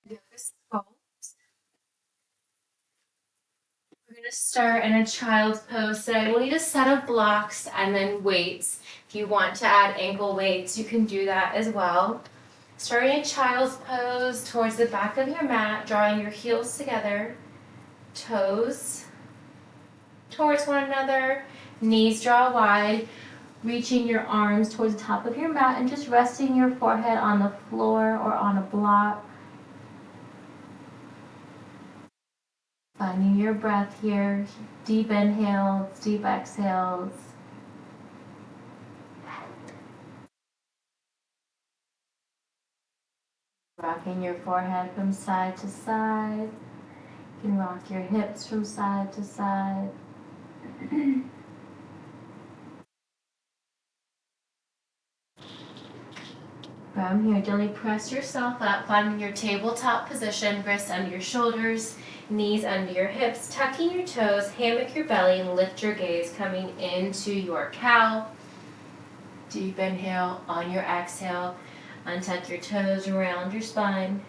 yoga sculpt. We're going to start in a child's pose today. We'll need a set of blocks and then weights. If you want to add ankle weights, you can do that as well. Starting in child's pose towards the back of your mat, drawing your heels together, toes towards one another, knees draw wide, reaching your arms towards the top of your mat and just resting your forehead on the floor or on a block. Finding your breath here, deep inhales, deep exhales. Rocking your forehead from side to side. You can rock your hips from side to side. From here, gently press yourself up, finding your tabletop position, wrists under your shoulders, knees under your hips, tucking your toes, hammock your belly, and lift your gaze, coming into your cow. Deep inhale. On your exhale, untuck your toes, round your spine.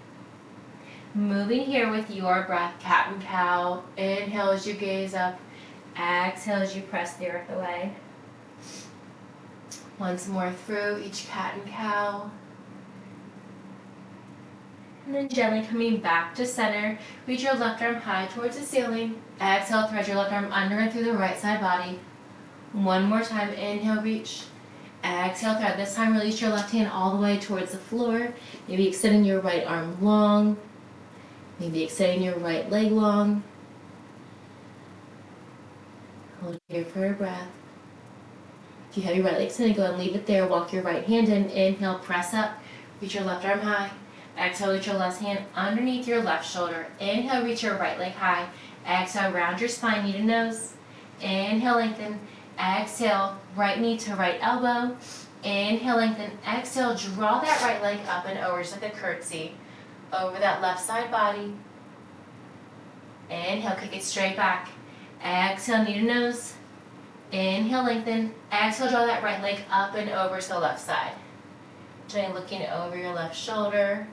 Moving here with your breath, cat and cow. Inhale as you gaze up, exhale as you press the earth away. Once more through each cat and cow. And then gently coming back to center, reach your left arm high towards the ceiling. Exhale, thread your left arm under and through the right side body. One more time, inhale, reach. Exhale, thread. This time, release your left hand all the way towards the floor. Maybe extending your right arm long. Maybe extending your right leg long. Hold here for a breath. If you have your right leg extended, go ahead and leave it there. Walk your right hand in. Inhale, press up. Reach your left arm high. Exhale, reach your left hand underneath your left shoulder. Inhale, reach your right leg high. Exhale, round your spine, knee to nose. Inhale, lengthen. Exhale, right knee to right elbow. Inhale, lengthen. Exhale, draw that right leg up and over, just like a curtsy. Over that left side body. Inhale, kick it straight back. Exhale, knee to nose. Inhale, lengthen. Exhale, draw that right leg up and over to the left side. Gently looking over your left shoulder.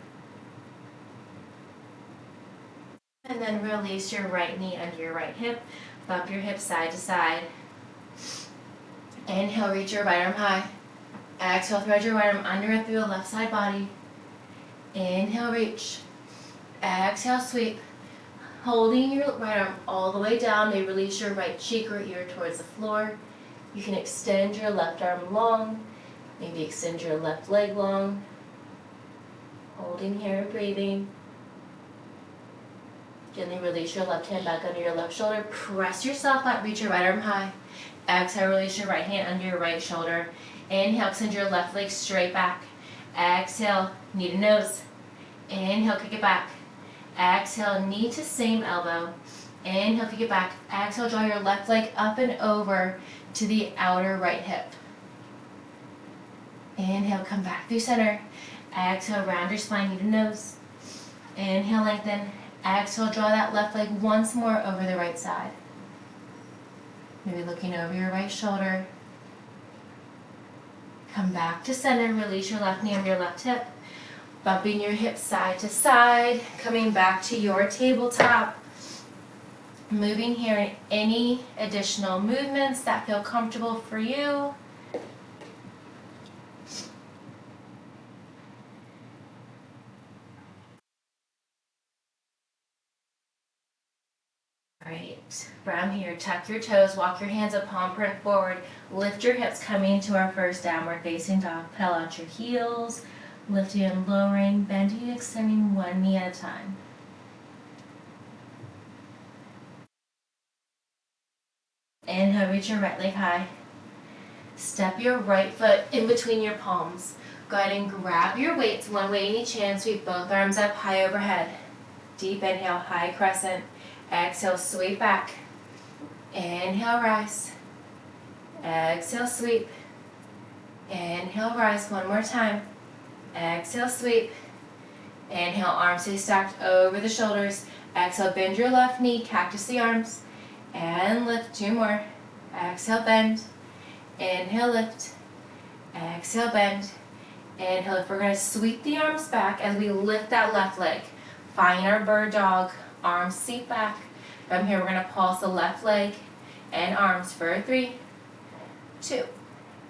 And then release your right knee under your right hip. Bump your hips side to side. Inhale, reach your right arm high. Exhale, thread your right arm under and through the left side body. Inhale, reach. Exhale, sweep. Holding your right arm all the way down, may release your right cheek or ear towards the floor. You can extend your left arm long. Maybe extend your left leg long. Holding here, breathing. Gently release your left hand back under your left shoulder. Press yourself up, reach your right arm high. Exhale, release your right hand under your right shoulder. Inhale, extend your left leg straight back. Exhale, knee to nose. Inhale, kick it back. Exhale, knee to same elbow. Inhale, kick it back. Exhale, draw your left leg up and over to the outer right hip. Inhale, come back through center. Exhale, round your spine, knee to nose. Inhale, lengthen. Exhale, draw that left leg once more over the right side. Maybe looking over your right shoulder. Come back to center, release your left knee on your left hip. Bumping your hips side to side, coming back to your tabletop. Moving here in any additional movements that feel comfortable for you. Alright, from here, tuck your toes, walk your hands up, palm print forward, lift your hips, coming into our first downward facing dog. Pedal out your heels, lifting and lowering, bending and extending one knee at a time. Inhale, reach your right leg high. Step your right foot in between your palms. Go ahead and grab your weights, one weight in each hand, sweep both arms up high overhead. Deep inhale, high crescent. Exhale, sweep back. Inhale, rise. Exhale, sweep. Inhale, rise one more time. Exhale, sweep. Inhale, arms stay stacked over the shoulders. Exhale, bend your left knee, cactus the arms. And lift, two more. Exhale, bend. Inhale, lift. Exhale, bend. Inhale, lift. We're going to sweep the arms back as we lift that left leg. Find our bird dog, arms seat back. From here, we're gonna pulse the left leg and arms for 3, 2,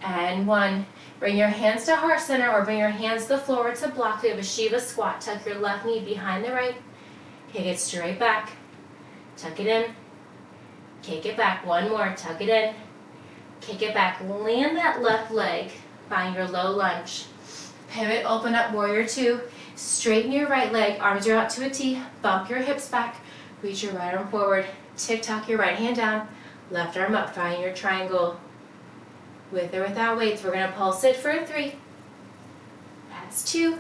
and 1. Bring your hands to heart center or bring your hands to the floor to block. We have a Shiva squat. Tuck your left knee behind the right. Kick it straight back. Tuck it in. Kick it back. One more. Tuck it in. Kick it back. Land that left leg. Find your low lunge. Pivot, open up, warrior 2. Straighten your right leg. Arms are out to a T. Bump your hips back. Reach your right arm forward. Tick-tock your right hand down. Left arm up. Find your triangle. With or without weights, we're going to pulse it for 3. That's 2.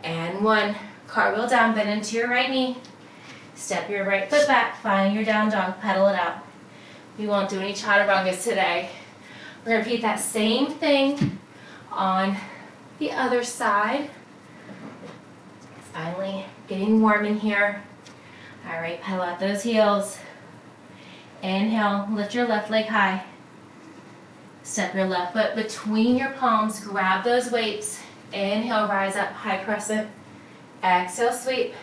And 1. Cartwheel down, bend into your right knee. Step your right foot back. Find your down dog. Pedal it out. We won't do any chaturangas today. We're going to repeat that same thing on the other side. Finally getting warm in here. All right, pedal out those heels. Inhale, lift your left leg high. Step your left foot between your palms. Grab those weights. Inhale, rise up, high crescent. Exhale, sweep.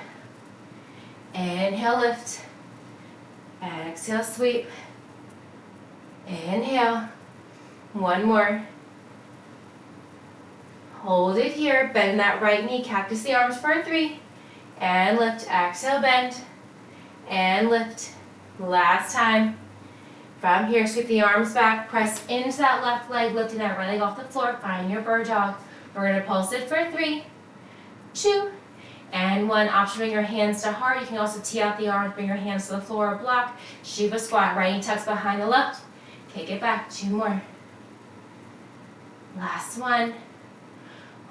Inhale, lift. Exhale, sweep. Inhale. One more. Hold it here. Bend that right knee. Cactus the arms for 3. And lift. Exhale, bend. And lift. Last time. From here, sweep the arms back. Press into that left leg, lifting that right leg off the floor. Find your bird dog. We're going to pulse it for 3, 2, and 1. Option, bring your hands to heart. You can also tee out the arms. Bring your hands to the floor or block. Shiva squat. Right knee tucks behind the left. Kick it back. 2 more. Last one.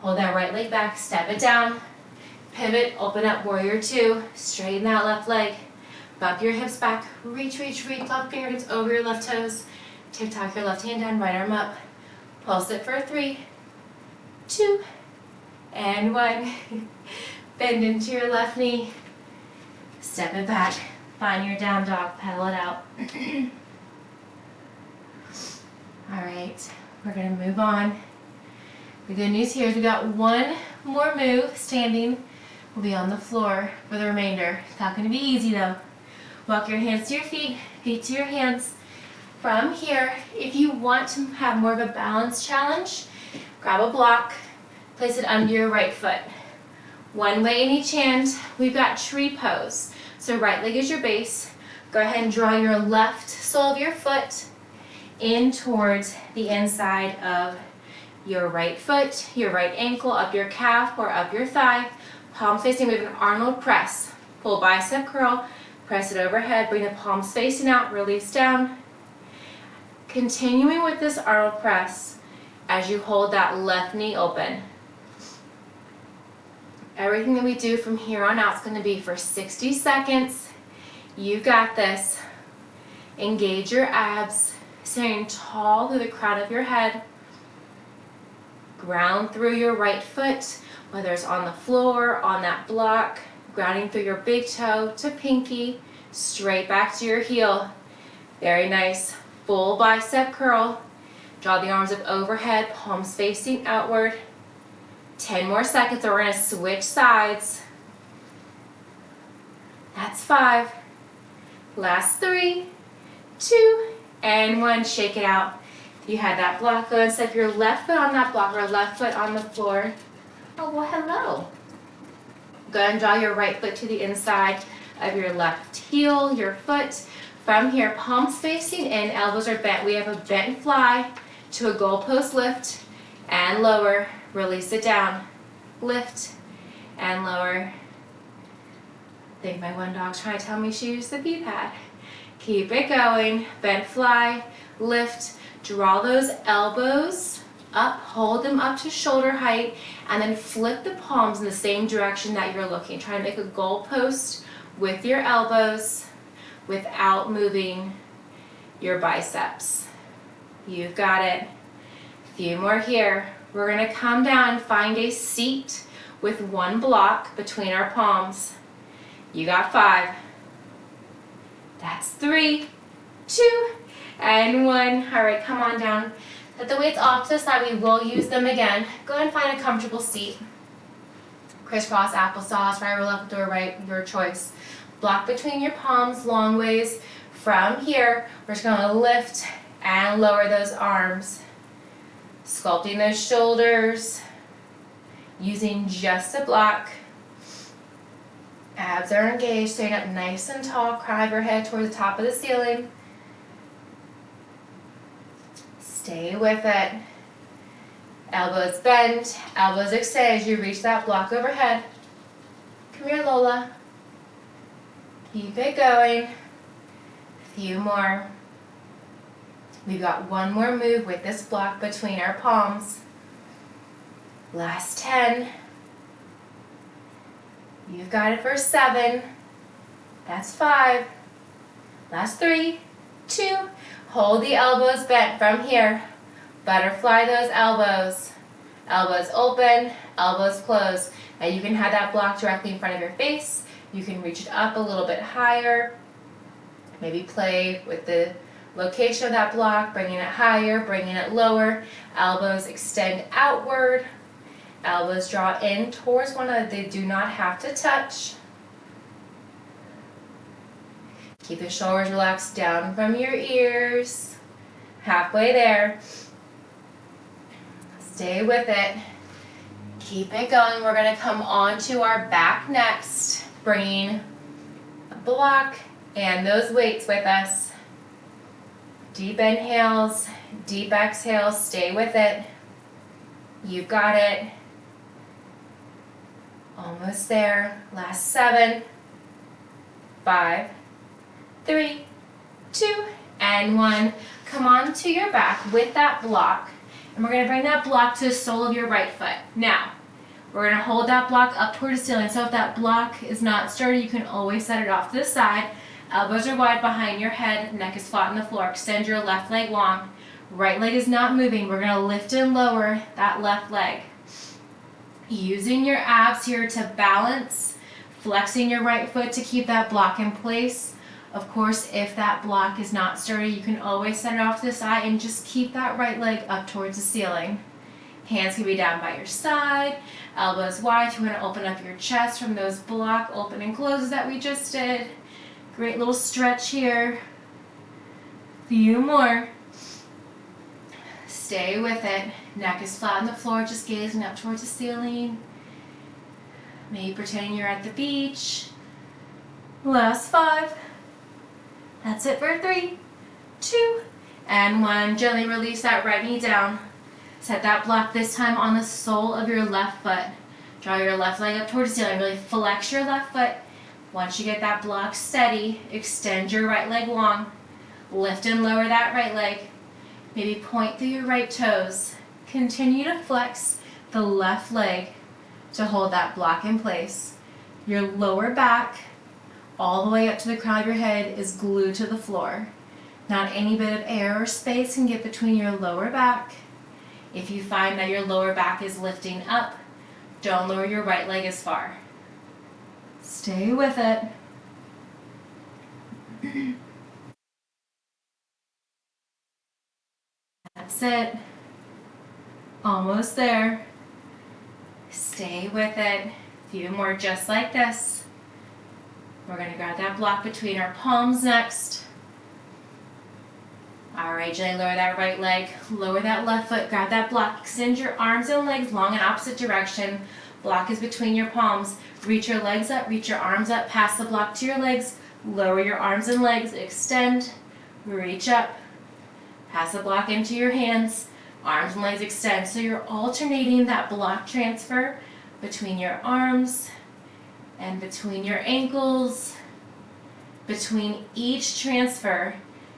Hold that right leg back. Step it down. Pivot. Open up. Warrior 2. Straighten that left leg. Bump your hips back. Reach, reach, reach. Left fingertips over your left toes. Tick-tock your left hand down. Right arm up. Pulse it for 3, 2, and 1. Bend into your left knee. Step it back. Find your down dog. Pedal it out. All right. We're going to move on. The good news here is we got one more move. Standing. We'll be on the floor for the remainder. It's not going to be easy though. Walk your hands to your feet, feet to your hands. From here, if you want to have more of a balance challenge, grab a block, place it under your right foot. One way in each hand. We've got tree pose. So right leg is your base. Go ahead and draw your left sole of your foot in towards the inside of your right foot, your right ankle, up your calf or up your thigh. Palms facing, we have an Arnold press. Pull bicep curl, press it overhead, bring the palms facing out, release down. Continuing with this Arnold press as you hold that left knee open. Everything that we do from here on out is going to be for 60 seconds. You got this. Engage your abs, standing tall through the crown of your head. Ground through your right foot, whether it's on the floor, on that block, grounding through your big toe to pinky, straight back to your heel. Very nice. Full bicep curl. Draw the arms up overhead, palms facing outward. 10 more seconds, or we're going to switch sides. That's 5. Last 3, 2, and 1. Shake it out. If you had that block, go ahead and step your left foot on that block or left foot on the floor. Oh, well, hello. Go ahead and draw your right foot to the inside of your left heel, your foot. From here, palms facing in, elbows are bent. We have a bent fly to a goalpost lift and lower. Release it down. Lift and lower. I think my one dog's trying to tell me she used the pee pad. Keep it going. Bent fly, lift. Draw those elbows up, hold them up to shoulder height, and then flip the palms in the same direction that you're looking. Try to make a goalpost with your elbows without moving your biceps. You've got it. A few more here. We're going to come down and find a seat with one block between our palms. You got 5. That's 3, 2, and 1. All right, come on down. Set the weights off to the side. We will use them again. Go ahead and find a comfortable seat. Crisscross applesauce, right or left or right, your choice. Block between your palms, long ways. From here, we're just gonna lift and lower those arms. Sculpting those shoulders, using just a block. Abs are engaged, staying up nice and tall, crown of your head towards the top of the ceiling. Stay with it. Elbows bend, elbows extend as you reach that block overhead. Come here, Lola. Keep it going. A few more. We've got one more move with this block between our palms. Last 10. You've got it for 7. That's 5. Last 3, 2. Hold the elbows bent from here. Butterfly those elbows. Elbows open, elbows closed. Now you can have that block directly in front of your face. You can reach it up a little bit higher. Maybe play with the location of that block, bringing it higher, bringing it lower. Elbows extend outward. Elbows draw in towards one another. They do not have to touch. Keep the shoulders relaxed down from your ears. Halfway there. Stay with it. Keep it going. We're going to come onto our back next. Bringing a block and those weights with us. Deep inhales, deep exhales. Stay with it. You've got it. Almost there. Last 7, 5, 3, 2, and 1. Come on to your back with that block. And we're going to bring that block to the sole of your right foot. Now, we're going to hold that block up toward the ceiling. So if that block is not sturdy, you can always set it off to the side. Elbows are wide behind your head. Neck is flat on the floor. Extend your left leg long. Right leg is not moving. We're going to lift and lower that left leg. Using your abs here to balance. Flexing your right foot to keep that block in place. Of course, if that block is not sturdy, you can always set it off to the side and just keep that right leg up towards the ceiling. Hands can be down by your side, elbows wide. You want to open up your chest from those block open and closes that we just did. Great little stretch here. Few more. Stay with it. Neck is flat on the floor, just gazing up towards the ceiling. Maybe pretending you're at the beach. Last 5. That's it for 3, 2, and 1. Gently release that right knee down. Set that block this time on the sole of your left foot. Draw your left leg up towards the ceiling. Really flex your left foot. Once you get that block steady, extend your right leg long. Lift and lower that right leg. Maybe point through your right toes. Continue to flex the left leg to hold that block in place. Your lower back, all the way up to the crown of your head, is glued to the floor. Not any bit of air or space can get between your lower back. If you find that your lower back is lifting up, don't lower your right leg as far. Stay with it. That's it. Almost there. Stay with it. A few more just like this. We're going to grab that block between our palms next. Alright, gently lower that right leg, lower that left foot, grab that block, extend your arms and legs long in opposite direction. Block is between your palms. Reach your legs up, reach your arms up, pass the block to your legs, lower your arms and legs, extend, reach up, pass the block into your hands, arms and legs extend. So you're alternating that block transfer between your arms and between your ankles. Between each transfer,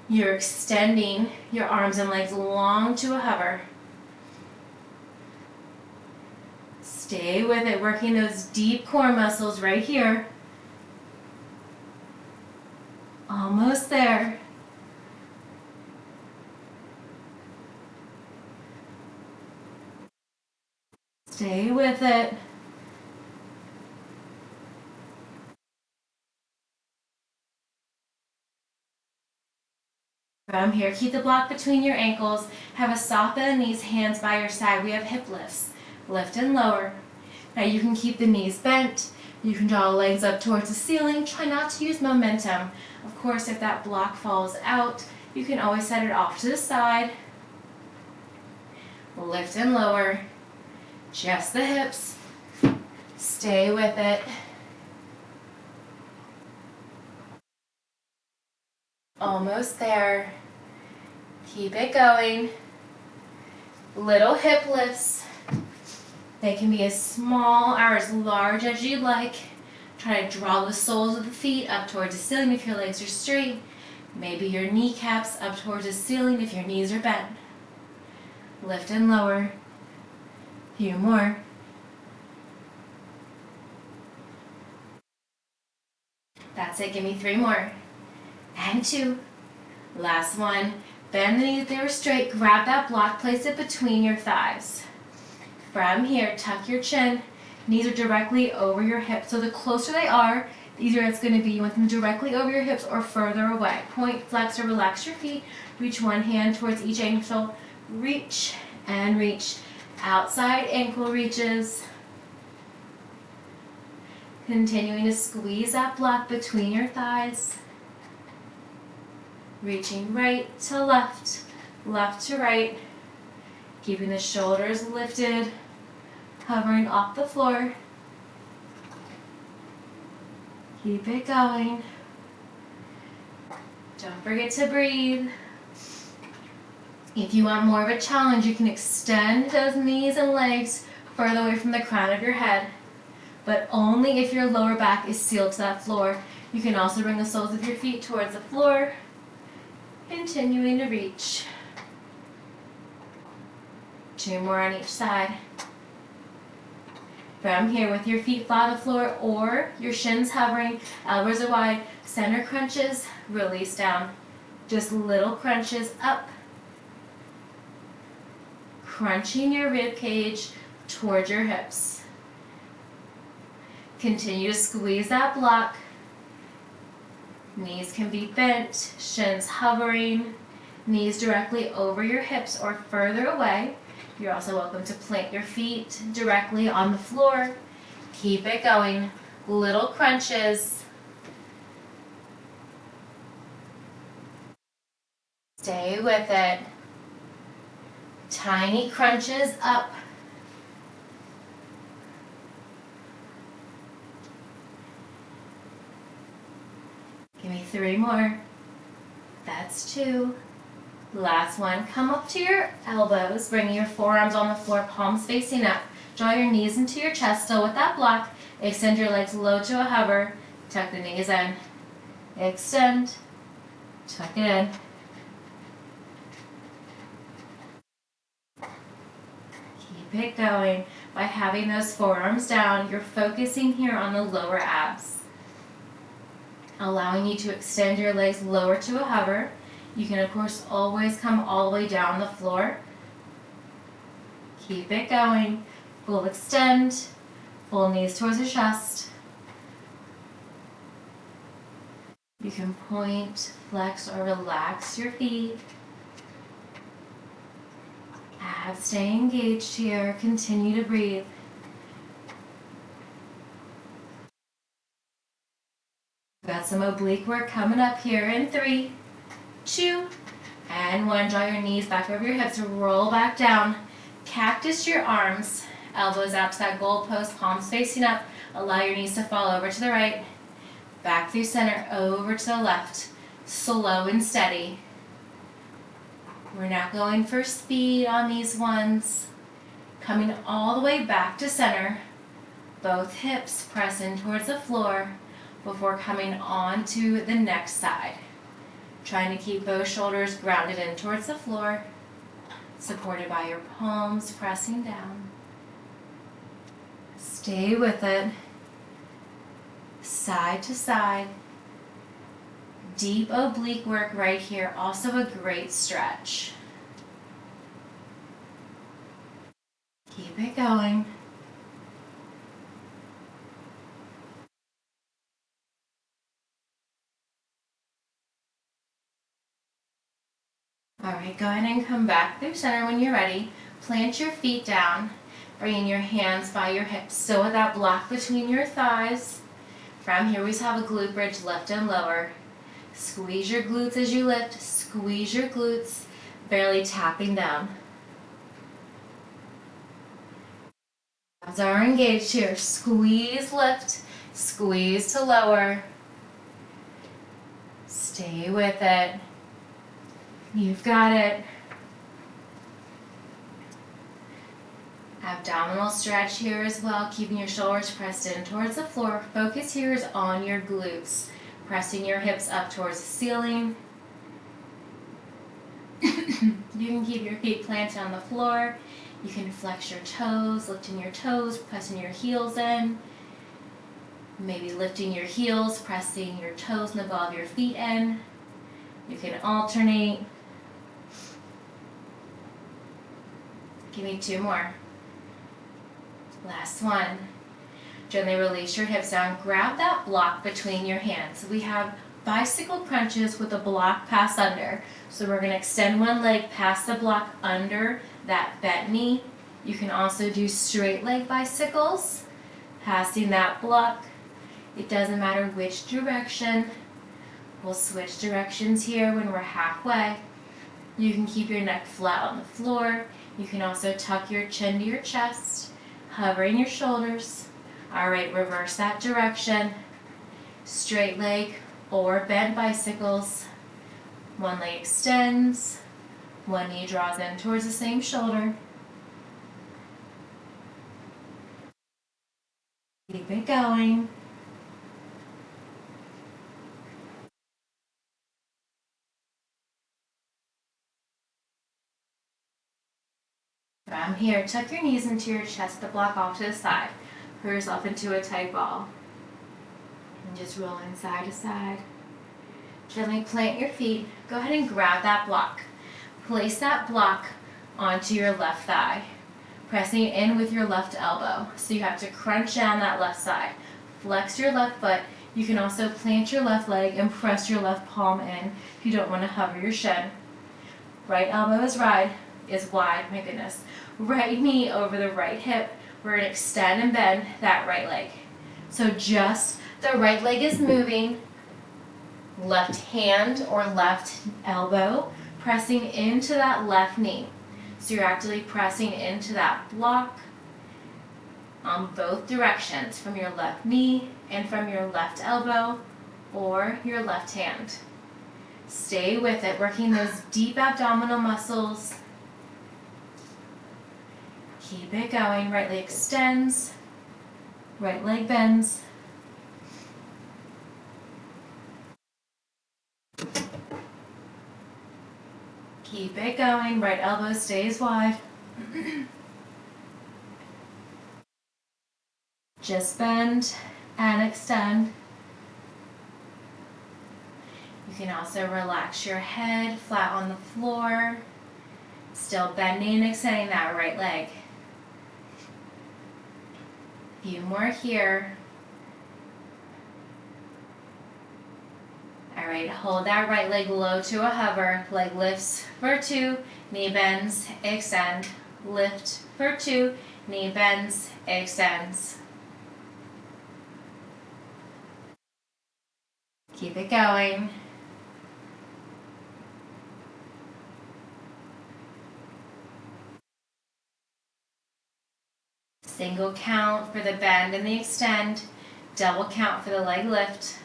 you're extending your arms and legs long to a hover. Stay with it, working those deep core muscles right here. Almost there. Stay with it. From here, keep the block between your ankles. Have a soft bend in the knees, hands by your side. We have hip lifts. Lift and lower. Now you can keep the knees bent. You can draw the legs up towards the ceiling. Try not to use momentum. Of course, if that block falls out, you can always set it off to the side. Lift and lower. Just the hips. Stay with it. Almost there. Keep it going. Little hip lifts. They can be as small or as large as you'd like. Try to draw the soles of the feet up towards the ceiling if your legs are straight. Maybe your kneecaps up towards the ceiling if your knees are bent. Lift and lower. Few more. That's it. Give me 3 more. And 2. Last one. Bend the knees if they were straight. Grab that block. Place it between your thighs. From here, tuck your chin. Knees are directly over your hips. So the closer they are, the easier it's going to be. You want them directly over your hips or further away. Point, flex, or relax your feet. Reach one hand towards each ankle. Reach and reach. Outside ankle reaches. Continuing to squeeze that block between your thighs. Reaching right to left, left to right. Keeping the shoulders lifted, hovering off the floor. Keep it going. Don't forget to breathe. If you want more of a challenge, you can extend those knees and legs further away from the crown of your head, but only if your lower back is sealed to that floor. You can also bring the soles of your feet towards the floor, continuing to reach. 2 more on each side. From here, with your feet flat on the floor or your shins hovering, elbows are wide, center crunches, release down. Just little crunches up. Crunching your rib cage towards your hips. Continue to squeeze that block. Knees can be bent, shins hovering, knees directly over your hips or further away. You're also welcome to plant your feet directly on the floor. Keep it going. Little crunches. Stay with it. Tiny crunches up. Give me 3 more. That's 2. Last one. Come up to your elbows, bringing your forearms on the floor, palms facing up. Draw your knees into your chest, still with that block. Extend your legs low to a hover. Tuck the knees in. Extend. Tuck it in. Keep it going. By having those forearms down, you're focusing here on the lower abs, allowing you to extend your legs lower to a hover. You can, of course, always come all the way down the floor. Keep it going. Full extend. Full knees towards the chest. You can point, flex, or relax your feet. Abs stay engaged here. Continue to breathe. Got some oblique work coming up here in 3, 2, and 1. Draw your knees back over your hips. Roll back down. Cactus your arms. Elbows out to that goal post. Palms facing up. Allow your knees to fall over to the right. Back through center. Over to the left. Slow and steady. We're now going for speed on these ones. Coming all the way back to center. Both hips press in towards the floor before coming on to the next side. Trying to keep those shoulders grounded in towards the floor, supported by your palms pressing down. Stay with it. Side to side. Deep oblique work right here. Also a great stretch. Keep it going. All right, go ahead and come back through center when you're ready. Plant your feet down. Bringing your hands by your hips. So with that block between your thighs. From here we have a glute bridge, lift and lower. Squeeze your glutes as you lift. Squeeze your glutes, barely tapping down. Abs are engaged here. Squeeze, lift, squeeze to lower. Stay with it. You've got it. Abdominal stretch here as well, keeping your shoulders pressed in towards the floor. Focus here is on your glutes, pressing your hips up towards the ceiling. You can keep your feet planted on the floor. You can flex your toes, lifting your toes, pressing your heels in. Maybe lifting your heels, pressing your toes and the ball of your feet in. You can alternate. Give me 2 more. Last one. Gently release your hips down. Grab that block between your hands. We have bicycle crunches with a block pass under. So we're going to extend one leg past the block under that bent knee. You can also do straight leg bicycles, passing that block. It doesn't matter which direction. We'll switch directions here when we're halfway. You can keep your neck flat on the floor. You can also tuck your chin to your chest, hovering your shoulders. All right, reverse that direction. Straight leg or bent bicycles. One leg extends, one knee draws in towards the same shoulder. Keep it going. From here, tuck your knees into your chest, the block off to the side. Put yourself into a tight ball. And just rolling side to side. Gently plant your feet. Go ahead and grab that block. Place that block onto your left thigh, pressing in with your left elbow. So you have to crunch down that left side. Flex your left foot. You can also plant your left leg and press your left palm in if you don't want to hover your shin. Right elbow is wide, my goodness. Right knee over the right hip. We're going to extend and bend that right leg. So just the right leg is moving. Left hand or left elbow pressing into that left knee. So you're actively pressing into that block on both directions, from your left knee and from your left elbow or your left hand. Stay with it, working those deep abdominal muscles. Keep it going. Right leg extends, right leg bends. Keep it going. Right elbow stays wide. Just bend and extend. You can also relax your head flat on the floor. Still bending and extending that right leg. A few more here. All right, hold that right leg low to a hover. Leg lifts for 2, knee bends, extend. Lift for 2, knee bends, extends. Keep it going. Single count for the bend and the extend. Double count for the leg lift.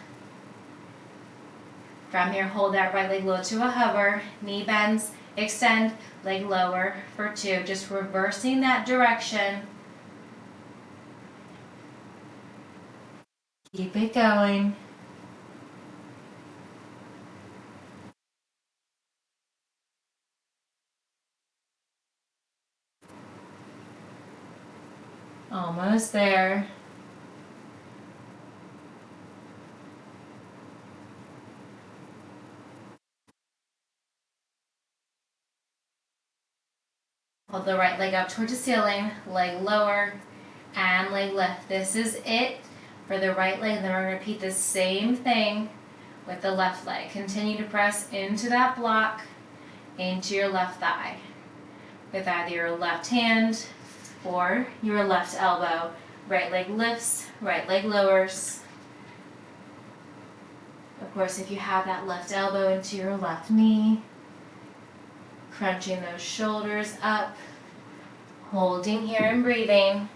From here, hold that right leg low to a hover. Knee bends, extend, leg lower for 2. Just reversing that direction. Keep it going. Almost there. Hold the right leg up towards the ceiling, leg lower, and leg lift. This is it for the right leg. Then we're going to repeat the same thing with the left leg. Continue to press into that block, into your left thigh. With either your left hand or your left elbow. Right leg lifts, right leg lowers. Of course, if you have that left elbow into your left knee, crunching those shoulders up, holding here and breathing.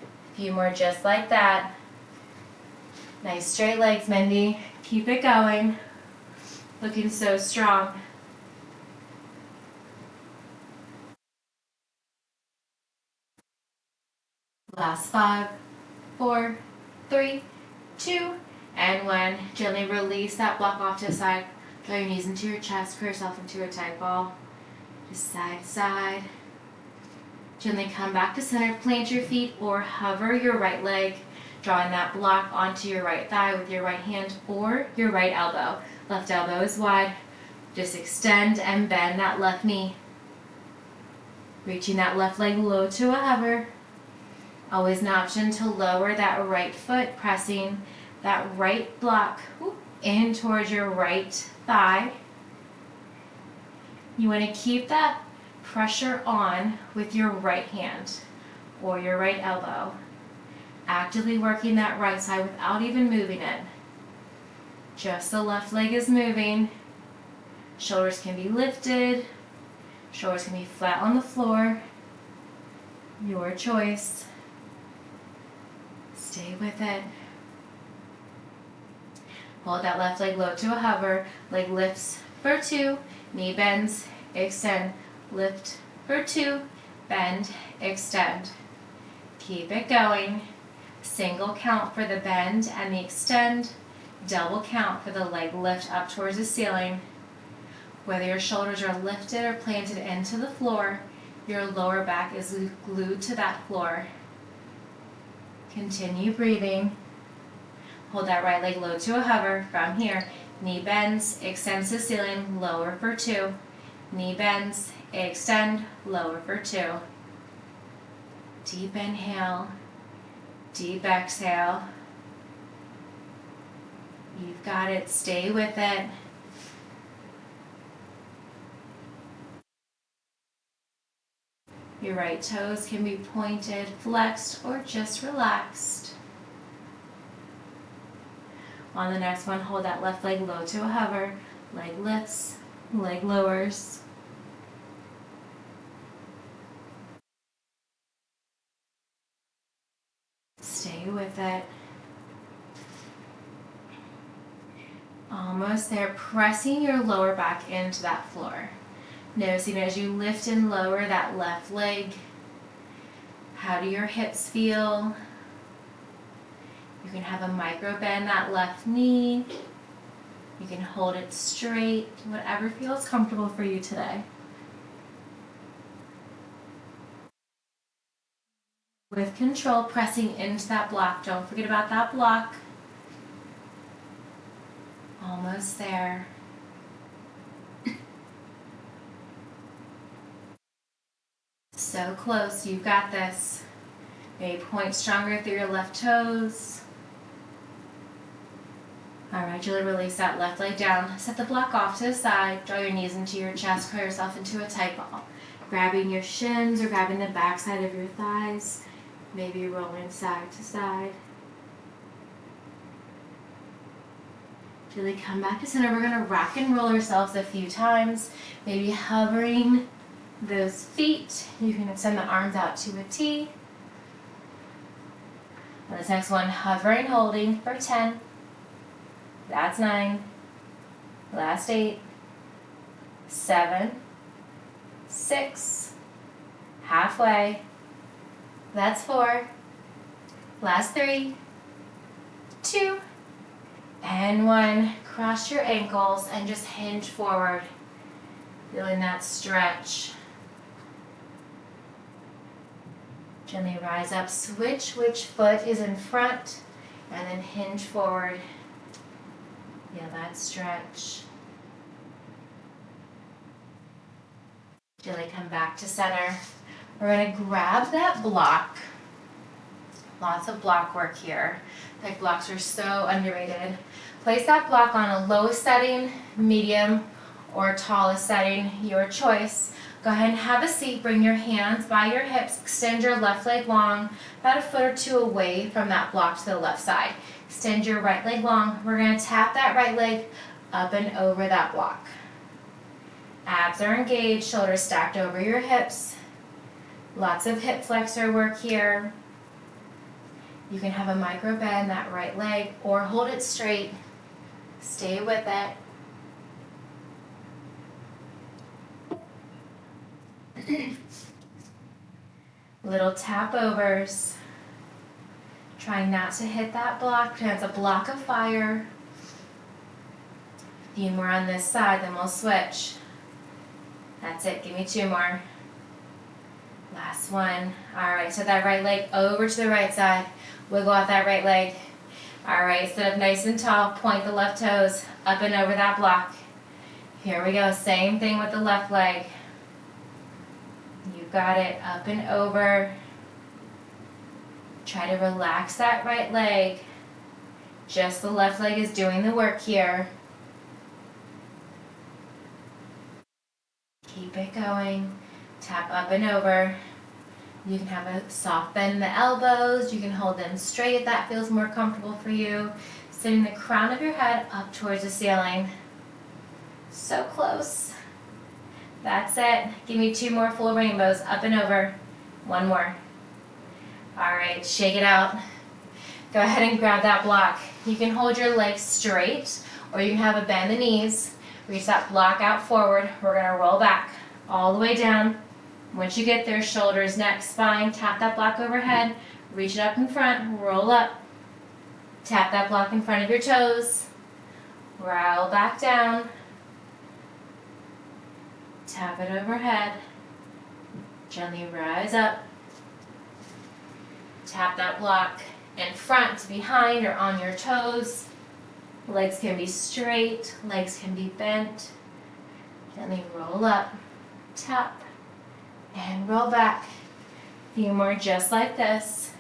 A few more just like that. Nice straight legs, Mindy. Keep it going. Looking so strong. Last 5, 4, 3, 2, and 1. Gently release that block off to the side. Draw your knees into your chest, curl yourself into a tight ball. Just side to side. Gently come back to center, plant your feet or hover your right leg, drawing that block onto your right thigh with your right hand or your right elbow. Left elbow is wide. Just extend and bend that left knee. Reaching that left leg low to a hover. Always an option to lower that right foot, pressing that right block in towards your right thigh. You want to keep that pressure on with your right hand or your right elbow. Actively working that right side without even moving it. Just the left leg is moving. Shoulders can be lifted. Shoulders can be flat on the floor. Your choice. Stay with it. Hold that left leg low to a hover. Leg lifts for 2. Knee bends. Extend. Lift for 2. Bend. Extend. Keep it going. Single count for the bend and the extend. Double count for the leg lift up towards the ceiling. Whether your shoulders are lifted or planted into the floor, your lower back is glued to that floor. Continue breathing. Hold that right leg low to a hover from here. Knee bends, extends to ceiling, lower for 2. Knee bends, extend, lower for 2. Deep inhale, deep exhale. You've got it, stay with it. Your right toes can be pointed, flexed, or just relaxed. On the next one, hold that left leg low to a hover. Leg lifts, leg lowers. Stay with it. Almost there, pressing your lower back into that floor. Noticing as you lift and lower that left leg, how do your hips feel? You can have a micro bend that left knee. You can hold it straight, whatever feels comfortable for you today. With control, pressing into that block. Don't forget about that block. Almost there. So close, you've got this. Maybe point stronger through your left toes. Alright, gently release that left leg down. Set the block off to the side. Draw your knees into your chest. Curl yourself into a tight ball. Grabbing your shins or grabbing the back side of your thighs. Maybe rolling side to side. Gently come back to center. We're going to rock and roll ourselves a few times. Maybe hovering those feet. You can extend the arms out to a T. And this next one, hovering, holding for 10. That's 9. Last 8. 7. 6. Halfway. That's 4. Last 3. 2. And 1. Cross your ankles and just hinge forward. Feeling that stretch. Gently rise up, switch which foot is in front, and then hinge forward. Feel that stretch. Gently come back to center. We're going to grab that block. Lots of block work here. Like blocks are so underrated. Place that block on a lowest setting, medium, or tallest setting, your choice. Go ahead and have a seat. Bring your hands by your hips. Extend your left leg long, about a foot or two away from that block to the left side. Extend your right leg long. We're going to tap that right leg up and over that block. Abs are engaged, shoulders stacked over your hips. Lots of hip flexor work here. You can have a micro bend that right leg or hold it straight. Stay with it. Little tap overs. Trying not to hit that block. That's a block of fire. A few more on this side, then we'll switch. That's it. Give me 2 more. Last one. All right, so that right leg over to the right side. Wiggle out that right leg. All right, sit up nice and tall. Point the left toes up and over that block. Here we go. Same thing with the left leg. You got it. Up and over. Try to relax that right leg. Just the left leg is doing the work here. Keep it going. Tap up and over. You can have a soft bend in the elbows. You can hold them straight if that feels more comfortable for you. Sitting the crown of your head up towards the ceiling. So close. That's it. Give me 2 more full rainbows. Up and over. 1 more. All right, shake it out. Go ahead and grab that block. You can hold your legs straight, or you can have a bend the knees. Reach that block out forward. We're gonna roll back all the way down. Once you get there, shoulders, neck, spine, tap that block overhead. Reach it up in front, roll up. Tap that block in front of your toes. Roll back down. Tap it overhead. Gently rise up. Tap that block in front to behind or on your toes. Legs can be straight, legs can be bent. Gently roll up, tap, and roll back. A few more just like this.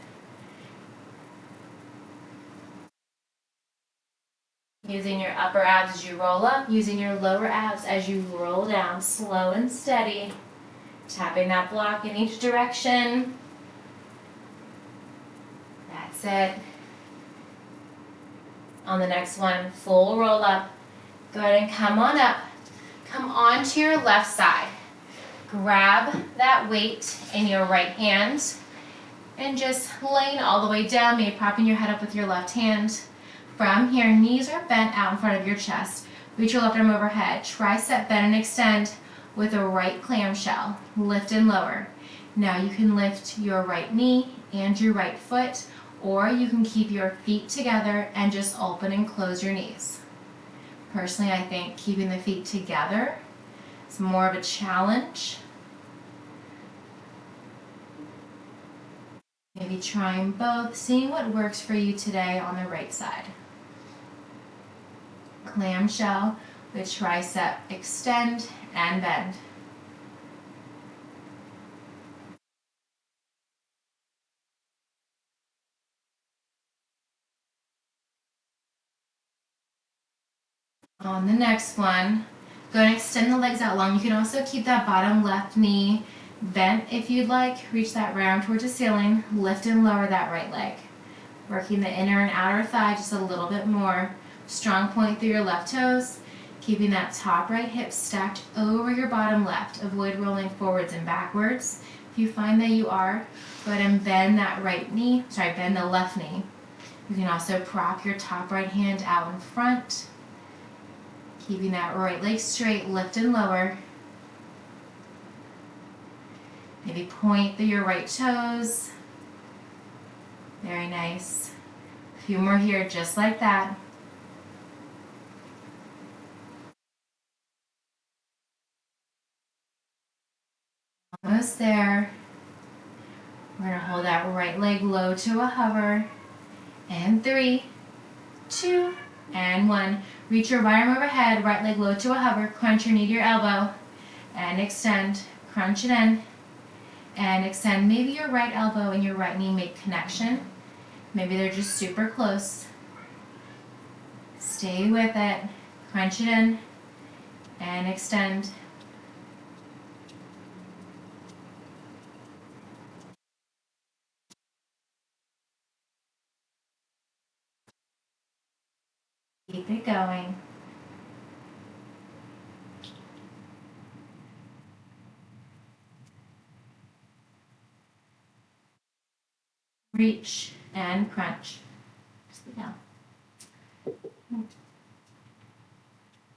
Using your upper abs as you roll up, using your lower abs as you roll down, slow and steady. Tapping that block in each direction. That's it. On the next one, full roll up. Go ahead and come on up. Come on to your left side. Grab that weight in your right hand and just laying all the way down, maybe propping your head up with your left hand. From here, knees are bent out in front of your chest. Reach your left arm overhead. Tricep bend and extend with a right clamshell. Lift and lower. Now you can lift your right knee and your right foot, or you can keep your feet together and just open and close your knees. Personally, I think keeping the feet together is more of a challenge. Maybe trying both, seeing what works for you today on the right side. Clamshell with tricep extend and bend. On the next one, go and extend the legs out long. You can also keep that bottom left knee bent if you'd like. Reach that round towards the ceiling. Lift and lower that right leg. Working the inner and outer thigh just a little bit more. Strong point through your left toes. Keeping that top right hip stacked over your bottom left. Avoid rolling forwards and backwards. If you find that you are, go ahead and bend that bend the left knee. You can also prop your top right hand out in front. Keeping that right leg straight, lift and lower. Maybe point through your right toes. Very nice. A few more here, just like that. Almost there. We're going to hold that right leg low to a hover. And 3, 2, and 1. Reach your right arm overhead, right leg low to a hover. Crunch your knee to your elbow. And extend. Crunch it in. And extend. Maybe your right elbow and your right knee make connection. Maybe they're just super close. Stay with it. Crunch it in. And extend. Keep it going. Reach and crunch. Just down.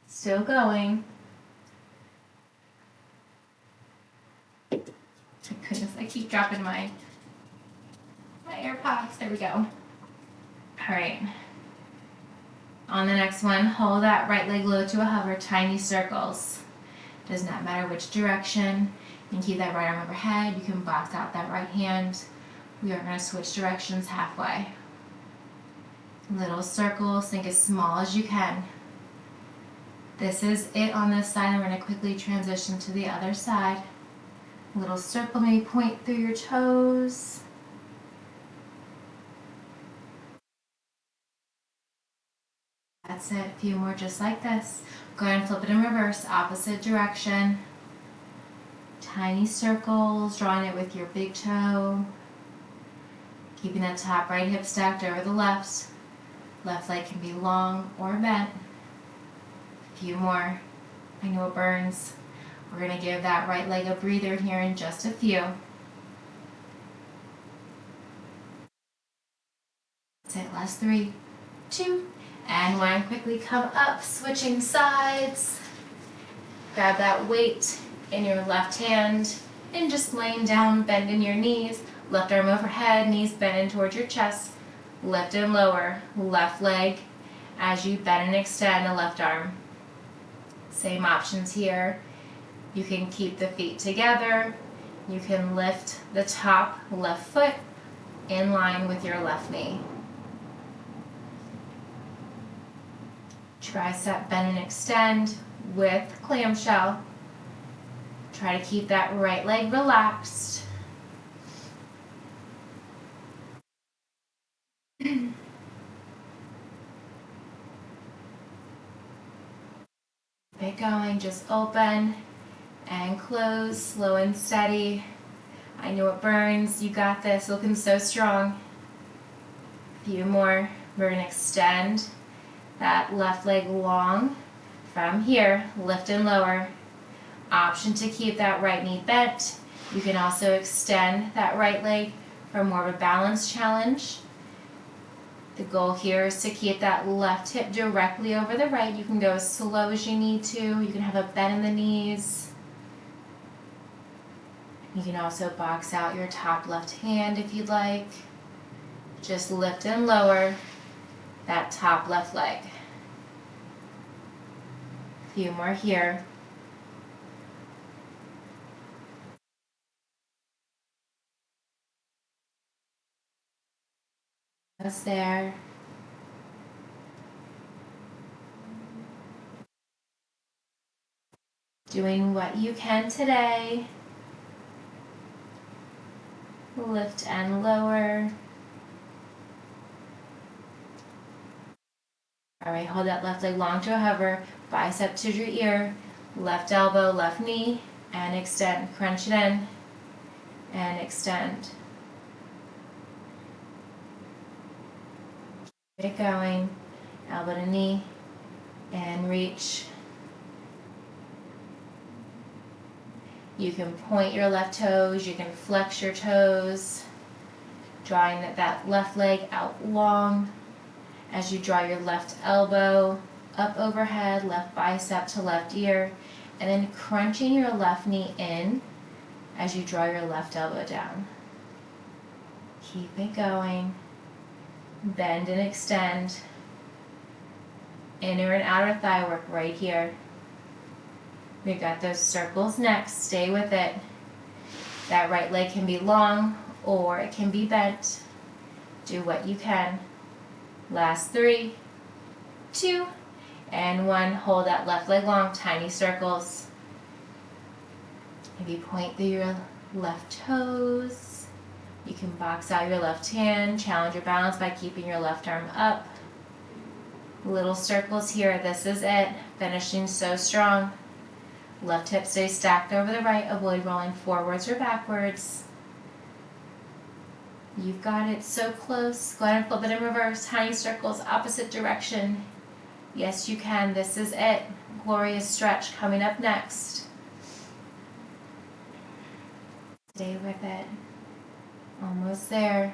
Still going. My goodness, I keep dropping my AirPods. There we go. All right. On the next one, hold that right leg low to a hover, tiny circles. Does not matter which direction. You can keep that right arm overhead. You can box out that right hand. We are going to switch directions halfway. Little circles, think as small as you can. This is it on this side, and we're going to quickly transition to the other side. Little circle, maybe point through your toes. That's it, a few more just like this. Go ahead and flip it in reverse, opposite direction. Tiny circles, drawing it with your big toe. Keeping that top right hip stacked over the left. Left leg can be long or bent. A few more. I know it burns. We're going to give that right leg a breather here in just a few. That's it, last 3, 2, and 1. Quickly come up, switching sides. Grab that weight in your left hand and just laying down, bending your knees. Left arm overhead, knees bent in towards your chest. Lift and lower, left leg as you bend and extend the left arm. Same options here. You can keep the feet together. You can lift the top left foot in line with your left knee. Tricep bend and extend with clamshell. Try to keep that right leg relaxed. Keep it going, just open and close, slow and steady. I know it burns, you got this, looking so strong. A few more. We're going to extend that left leg long from here, lift and lower. Option to keep that right knee bent. You can also extend that right leg for more of a balance challenge. The goal here is to keep that left hip directly over the right. You can go as slow as you need to. You can have a bend in the knees. You can also box out your top left hand if you'd like. Just lift and lower that top left leg. A few more here. Just there. Doing what you can today. Lift and lower. All right, hold that left leg long to a hover, bicep to your ear, left elbow, left knee, and extend. Crunch it in and extend. Keep it going, elbow to knee, and reach. You can point your left toes, you can flex your toes, drawing that left leg out long as you draw your left elbow up overhead, left bicep to left ear, and then crunching your left knee in as you draw your left elbow down. Keep it going. Bend and extend. Inner and outer thigh work right here. We've got those circles next. Stay with it. That right leg can be long or it can be bent. Do what you can. Last 3, 2, and 1. Hold that left leg long, tiny circles. Maybe point through your left toes. You can box out your left hand, challenge your balance by keeping your left arm up. Little circles here, this is it. Finishing so strong. Left hip stays stacked over the right, avoid rolling forwards or backwards. You've got it, so close. Go ahead and flip it in reverse. Tiny circles, opposite direction. Yes, you can. This is it. Glorious stretch coming up next. Stay with it. Almost there.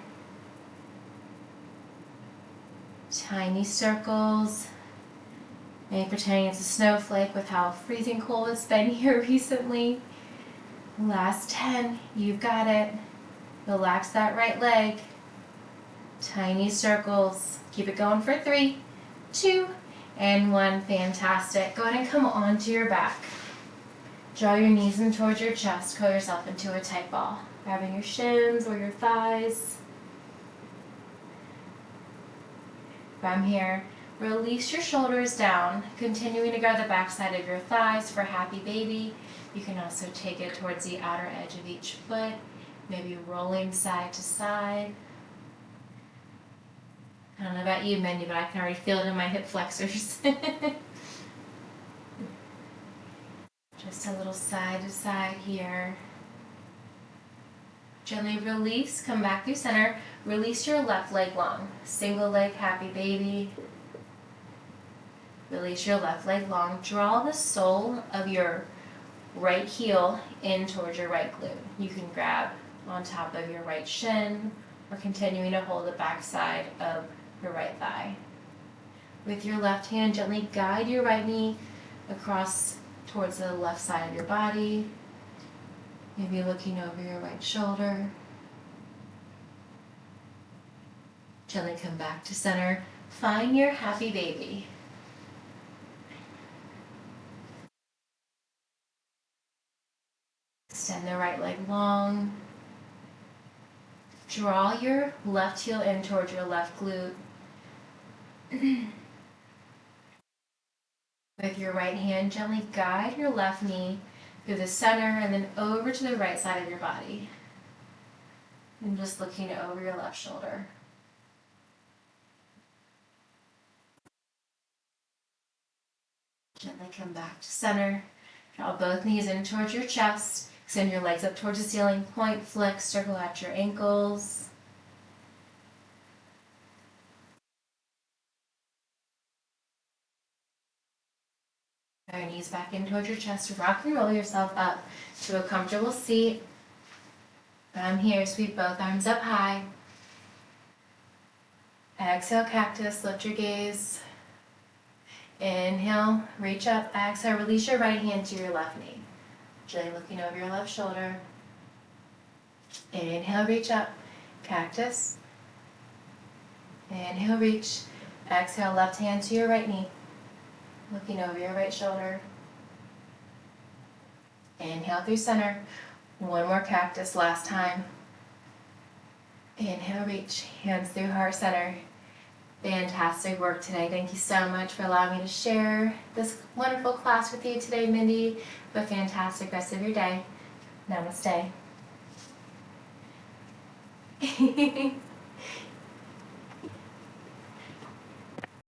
Tiny circles. Maybe pretending it's a snowflake with how freezing cold it's been here recently. Last 10. You've got it. Relax that right leg. Tiny circles. Keep it going for 3, 2, and 1. Fantastic. Go ahead and come onto your back. Draw your knees in towards your chest. Curl yourself into a tight ball. Grabbing your shins or your thighs. From here, release your shoulders down, continuing to go to the back side of your thighs for happy baby. You can also take it towards the outer edge of each foot, maybe rolling side to side. I don't know about you, Mindy, but I can already feel it in my hip flexors. Just a little side to side here. Gently release, come back through center. Release your left leg long. Single leg, happy baby. Release your left leg long. Draw the sole of your right heel in towards your right glute. You can grab on top of your right shin or continuing to hold the back side of your right thigh. With your left hand, gently guide your right knee across towards the left side of your body. Maybe looking over your right shoulder. Gently come back to center. Find your happy baby. Extend the right leg long. Draw your left heel in towards your left glute. With your right hand, gently guide your left knee through the center and then over to the right side of your body. And just looking over your left shoulder. Gently come back to center. Draw both knees in towards your chest. Extend your legs up towards the ceiling. Point, flex, circle out your ankles. Draw your knees back in towards your chest. Rock and roll yourself up to a comfortable seat. From here, sweep both arms up high. Exhale, cactus. Lift your gaze. Inhale, reach up. Exhale, release your right hand to your left knee. Gently looking over your left shoulder. Inhale, reach up. Cactus. Inhale, reach. Exhale, left hand to your right knee. Looking over your right shoulder. Inhale through center. One more cactus, last time. Inhale, reach. Hands through heart center. Fantastic work today. Thank you so much for allowing me to share this wonderful class with you today, Mindy. Have a fantastic rest of your day. Namaste.